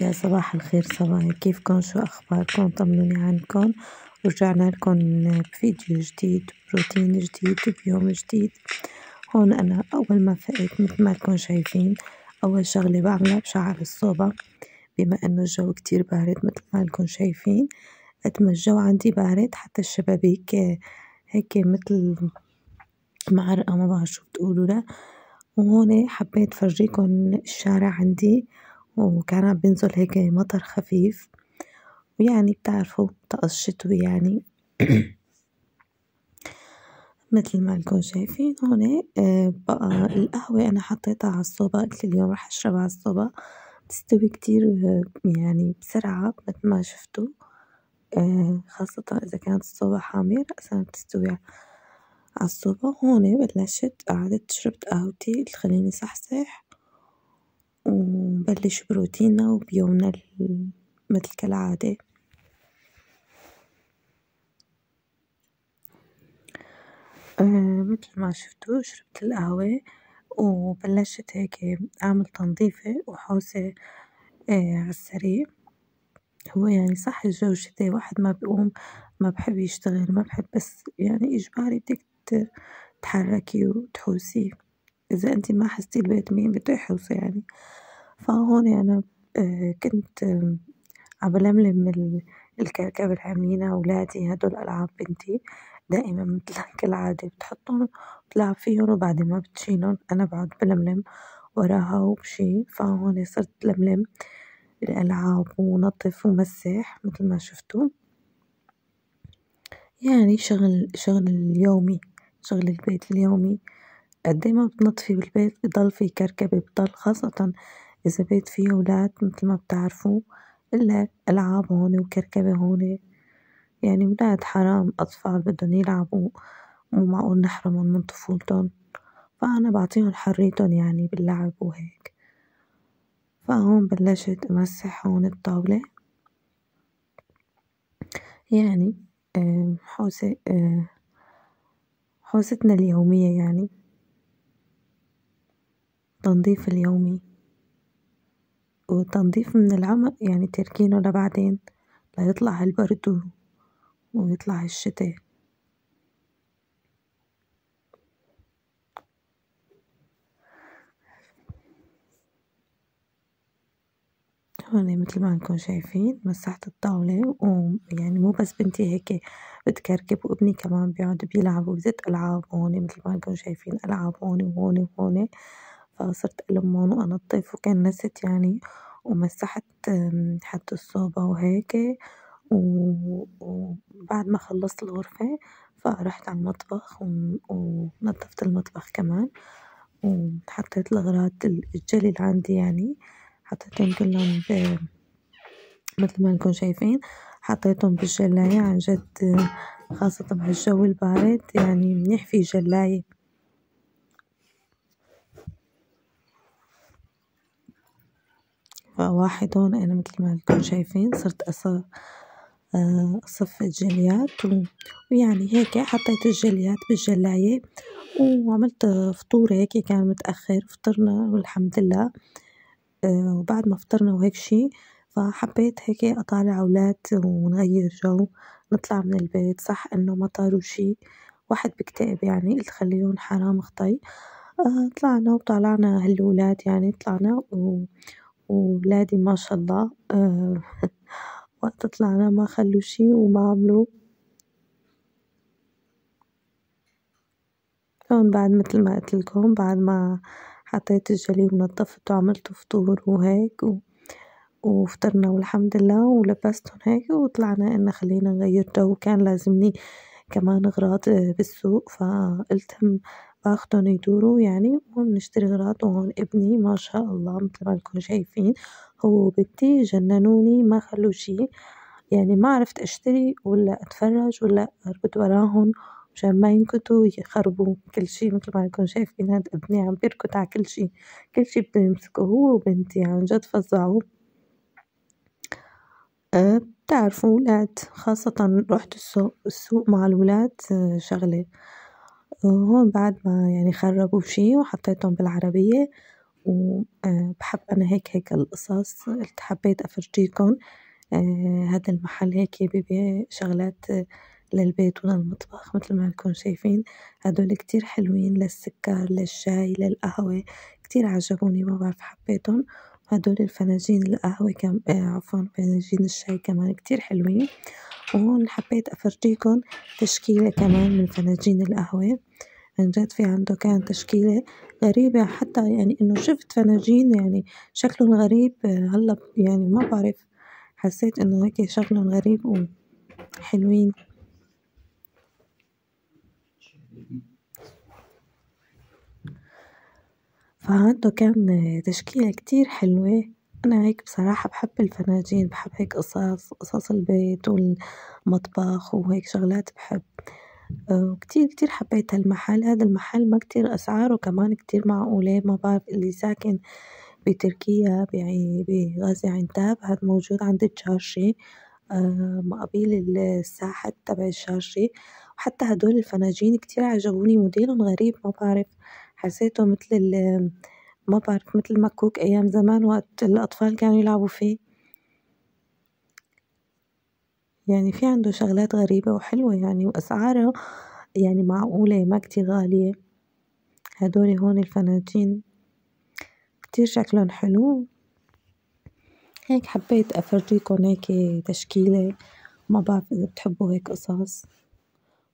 يا صباح الخير صبايا، كيفكن؟ شو أخباركن؟ طمنوني عنكن. ورجعنا لكم بفيديو جديد، بروتين جديد، بيوم جديد. هون أنا أول ما فقت مثل ما تكون شايفين، أول شغلة بعملها بشعل الصوبة، بما إنه الجو كتير بارد مثل ما لكم شايفين. قد ما الجو عندي بارد حتى الشبابيك هيك مثل معرقة، ما بعرف شو بتقولوا له. وهون حبيت فرجيكم الشارع عندي، وكان عم بينزل هيك مطر خفيف، ويعني بتعرفوا طقس شتوي يعني. مثل ما لكم شايفين هون. بقى القهوة أنا حطيتها على الصوبة، قلت اليوم رح أشربها على الصوبة، بتستوي كتير يعني بسرعة مثل ما شفتوا. خاصة إذا كانت الصوبة حامية رأسا بتستوي على الصوبة. هون بلشت قعدت شربت قهوتي، اللي تخليني صحصح ونبلش بروتيننا وبيومنا مثل كالعادة. مثل ما شفتوا شربت القهوة وبلشت هيك أعمل تنظيفة وحوسة على السريع. هو يعني صح الجو شتاء، واحد ما بيقوم، ما بحب يشتغل، ما بحب، بس يعني إجباري بدك تتحركي وتحوسي. إذا أنتي ما حستي البيت مين بده يحوسه يعني. فهون أنا كنت عبلملم الكركب العاملينها أولادي، هدول ألعاب بنتي دائما مثل كالعادة بتحطهم وتلعب فيهم، وبعد ما بتشيلهم أنا بقعد بلملم وراها وبشي. فهون صرت لملم الألعاب ونظف ومسح مثل ما شفتوا، يعني شغل اليومي، شغل البيت اليومي. قدي ما بتنظفي بالبيت بضل في كركبة، بضل خاصة إذا بيت فيه أولاد مثل ما بتعرفوا، إلا ألعاب هون وكركبة هون. يعني ولاد حرام، أطفال بدهم يلعبوا، مو معقول نحرمهم من طفولتهم، فأنا بعطيهم حريتهم يعني باللعب وهيك. فهون بلشت أمسح هون الطاولة، يعني حوسة حوستنا اليومية، يعني تنظيف اليومي وتنظيف من العمق، يعني تركينه لبعدين ليطلع البرد ويطلع الشتاء. هون مثل ما انكم شايفين مسحت الطاولة، ويعني مو بس بنتي هيك بتكركب، وابني كمان بيقعد بيلعب وبزت ألعاب هون مثل ما انكم شايفين، ألعاب هون وهون وهون. فصرت ألمهم وأنظف، وكان نست يعني، ومسحت حتى الصوبة وهيك. وبعد ما خلصت الغرفة فرحت على المطبخ ونظفت المطبخ كمان، وحطيت الأغراض الجلي اللي عندي، يعني حطيتهم كلهم مثل ما انكم شايفين، حطيتهم بالجلاية. عن جد خاصة بهالجو البارد يعني منيح في جلاية. فواحد هون أنا مثل ما انكم شايفين صرت أصفي الجليات، ويعني هيك حطيت الجليات بالجلاية، وعملت فطور هيك كان متأخر، فطرنا والحمد لله. وبعد ما فطرنا وهيك شي، فحبيت هيك أطالع أولاد ونغير جو، نطلع من البيت. صح إنه مطر وشي واحد بكتئب، يعني قلت خليهم حرام خطي. طلعنا وطالعنا هالولاد، يعني طلعنا وولادي ما شاء الله وقت طلعنا ما خلوا شي وما عملوا. هون بعد مثل ما قلت لكم، بعد ما حطيت الجلي ونظفت وعملت فطور وهيك وفطرنا والحمد لله، ولبستهم هيك وطلعنا إنه خلينا نغير جو. كان لازمني كمان أغراض بالسوق، فقلت باخدهم يدوروا يعني، وهون نشتري أغراض. وهون ابني ما شاء الله مثل ما انكم شايفين، هو وبنتي جننوني ما خلوا شي، يعني ما عرفت أشتري ولا أتفرج ولا أركض وراهم مشان ما ينكتوا يخربوا كل شي. مثل ما انكم شايفين هاد ابني عم بيركض على كل شي، كل شي بده يمسكه، هو وبنتي عن جد فظعوا. بتعرفوا ولاد، خاصة رحت السوق مع الولاد شغلة. هون بعد ما يعني خربوا شي وحطيتهم بالعربية، وبحب أنا هيك القصص، قلت حبيت أفرجيكم. هذا المحل هيك بيبيع شغلات للبيت وللمطبخ مثل ما انكم شايفين، هدول كتير حلوين للسكر للشاي للقهوة، كتير عجبوني ما بعرف حبيتهم. هدول الفناجين القهوة عفوا فناجين الشاي كمان كتير حلوين. وهون حبيت أفرجيكم تشكيلة كمان من فناجين القهوة، عن جد في عنده كان تشكيلة غريبة، حتى يعني إنه شفت فناجين يعني شكلهم غريب هلا يعني ما بعرف، حسيت إنه هيك شكلهم غريب وحلوين. فعنده كان تشكيلة كتير حلوة. أنا هيك بصراحة بحب الفناجين، بحب هيك قصص البيت والمطبخ وهيك شغلات بحب. وكتير كتير حبيت هالمحل، هذا المحل ما كتير أسعاره كمان كتير معقولة، ما بعرف اللي ساكن بتركيا بغازي عنتاب هاد موجود عند الجاشي مقابل الساحة تبع الجاشي. وحتى هدول الفناجين كتير عجبوني، موديلهم غريب ما بعرف، حسيته مثل ما بعرف مثل مكوك أيام زمان وقت الأطفال كانوا يلعبوا فيه، يعني في عنده شغلات غريبة وحلوة يعني، وأسعاره يعني معقولة ما كتير غالية. هدول هون الفناجين كتير شكلهم حلو، هيك حبيت أفرجيكم هيك تشكيلة، ما بعرف إذا بتحبوا هيك قصص.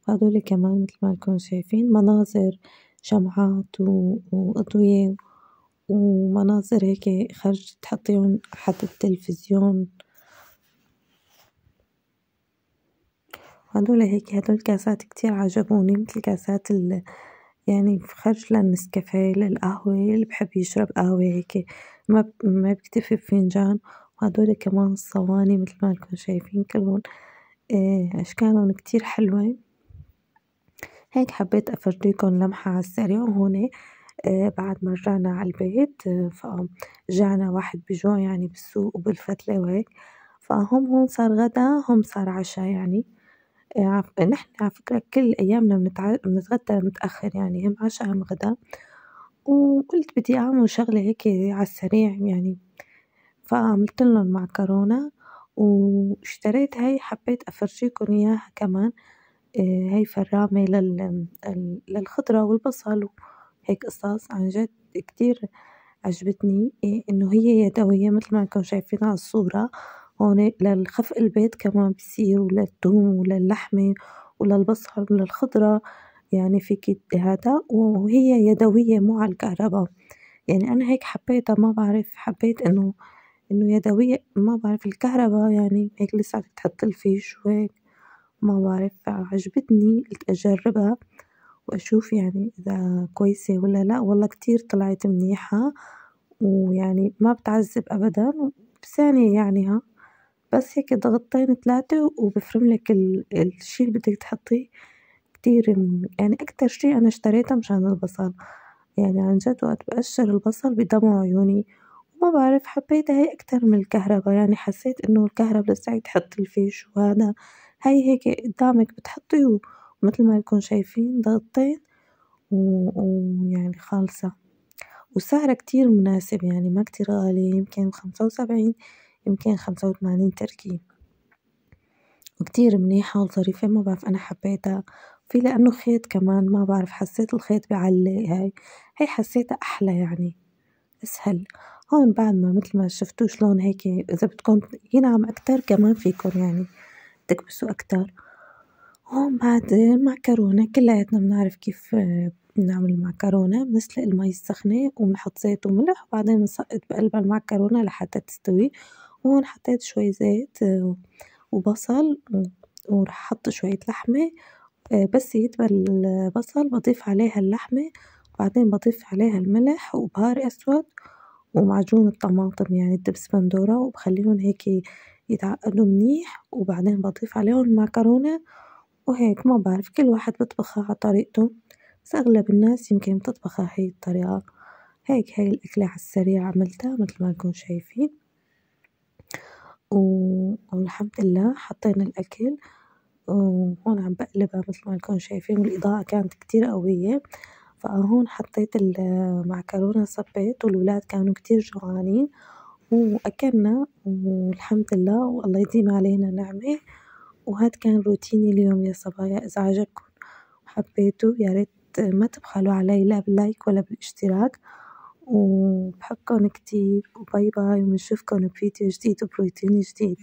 هدول كمان مثل ما انكم شايفين مناظر شمعات وأضوية ومناظر هيك خرج تحطيهم حد التلفزيون. هدول كاسات كتير عجبوني، مثل كاسات يعني خرج للنسكافيه للقهوة اللي بحب يشرب قهوة هيك ما بيكتفي بفنجان. وهدول كمان الصواني مثل ما انكم شايفين كلهم أشكالهم كتير حلوة. هيك حبيت أفرجيكم لمحة على السريع. وهون بعد ما رجعنا على البيت فرجعنا واحد بجوع يعني بالسوق وبالفتلة وهيك، فهم هون صار غدا هم صار عشاء يعني. نحن على فكرة كل أيامنا بنتغدى متأخر، يعني هم عشاء هم غدا. وقلت بدي أعمل شغلة هيك على السريع يعني، فعملت لهم معكرونة واشتريت هاي حبيت أفرجيكم إياها كمان. هاي فرامة للخضرة والبصل وهيك قصص، عن جد كتير عجبتني إنه هي يدوية مثل ما انكم شايفين على الصورة. هون للخفق البيت كمان بصير، وللثوم وللحمة وللبصل وللخضرة، يعني فيك هذا، وهي يدوية مو على الكهرباء. يعني أنا هيك حبيتها ما بعرف، حبيت إنه يدوية، ما بعرف الكهرباء يعني هيك لسه بدك تحط الفيش وهيك ما بعرف، عجبتني قلت أجربها وأشوف يعني إذا كويسة ولا لأ. والله كتير طلعت منيحة، ويعني ما بتعذب أبدا، بس يعني ها بس هيك ضغطتين 3 وبفرملك الشي اللي بدك تحطيه. كتير يعني أكتر شي أنا اشتريته مشان البصل، يعني عن جد وقت بقشر البصل بدمع عيوني. ما بعرف حبيتها هي أكتر من الكهرباء، يعني حسيت إنه الكهرباء لسه تحط الفيش وهذا، هاي هيك قدامك بتحطي ومثل ما انكم شايفين ضغطتين ويعني خالصة. وسعرها كتير مناسب يعني ما كتير غالي، يمكن 75 يمكن 85 تركي، وكتير منيحة وظريفة ما بعرف أنا حبيتها. في لأنه خيط كمان ما بعرف حسيت الخيط بيعلق، هاي حسيتها أحلى يعني أسهل. هون بعد ما مثل ما شفتوا شلون هيك إذا بدكم ينعم أكتر كمان فيكم يعني تكبسوا أكتر. هون بعد المعكرونة كلياتنا بنعرف كيف بنعمل المعكرونة، بنسلق المي السخنة وبنحط زيت وملح وبعدين بنسقط بقلب المعكرونة لحتى تستوي. وهون حطيت شوي زيت وبصل وراح أحط شوية لحمة. بس يدبل البصل بضيف عليها اللحمة، وبعدين بضيف عليها الملح وبهار أسود ومعجون الطماطم يعني دبس بندورة، وبخليهم هيك يتعقدوا منيح، وبعدين بضيف عليهم المعكرونة. وهيك ما بعرف كل واحد بيطبخها على طريقته، بس أغلب الناس يمكن بتطبخها هاي الطريقة. هيك هاي الأكلة على السريع عملتها مثل ما انكم شايفين. والحمد لله حطينا الأكل، وهون عم بقلبها مثل ما انكم شايفين، والإضاءة كانت كتير قوية. فهون حطيت المعكرونة صبيت والولاد كانوا كتير جوعانين وأكلنا والحمد لله والله يديم علينا نعمة. وهاد كان روتيني اليوم يا صبايا، إذا عجبكم وحبيتوا يا ريت ما تبخلوا علي لا باللايك ولا بالاشتراك، وبحبكن كتير وباي باي، ونشوفكن بفيديو جديد وبروتين جديد.